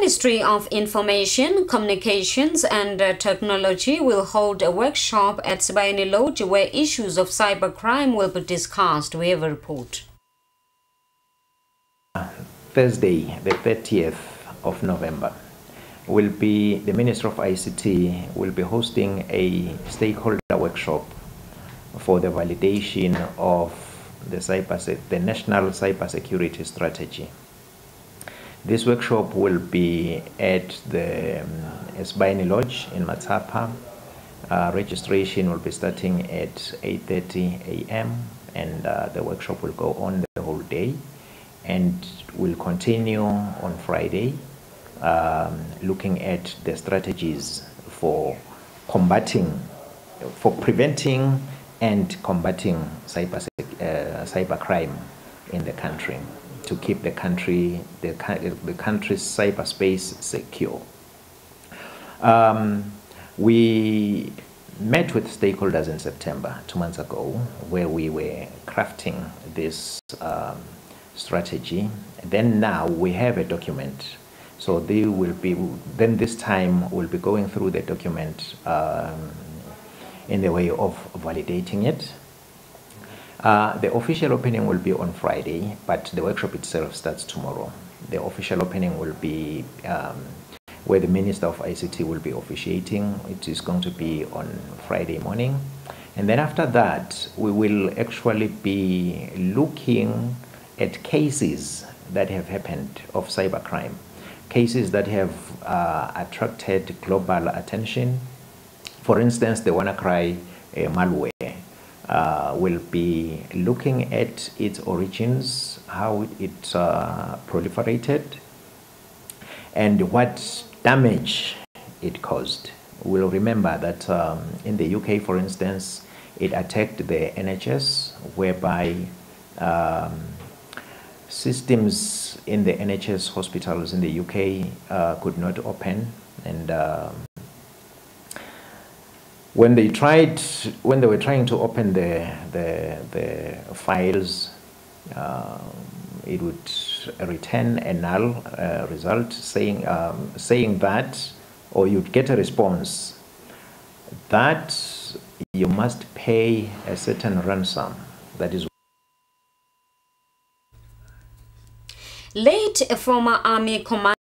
Ministry of Information, Communications and Technology will hold a workshop at Sibayeni Lodge where issues of cybercrime will be discussed. We have a report. Thursday, the 30th of November, the Minister of ICT will be hosting a stakeholder workshop for the validation of the National Cybersecurity Strategy. This workshop will be at the Sibayeni Lodge in Matsapa. Registration will be starting at 8:30 a.m. and the workshop will go on the whole day and will continue on Friday, looking at the strategies for preventing and combating cybercrime in the country, to keep the country's cyberspace secure. We met with stakeholders in September, 2 months ago, where we were crafting this strategy. Then now we have a document. So this time we'll be going through the document in the way of validating it. The official opening will be on Friday, but the workshop itself starts tomorrow. The official opening will be where the Minister of ICT will be officiating. It is going to be on Friday morning. And then after that, we will actually be looking at cases that have happened of cybercrime, cases that have attracted global attention. For instance, the WannaCry malware. Will be looking at its origins, how it proliferated, and what damage it caused. We'll remember that in the UK, for instance, it attacked the NHS, whereby systems in the NHS hospitals in the UK could not open, and when they were trying to open the files, it would return a null result saying that, or you'd get a response that you must pay a certain ransom. That is late former Army commander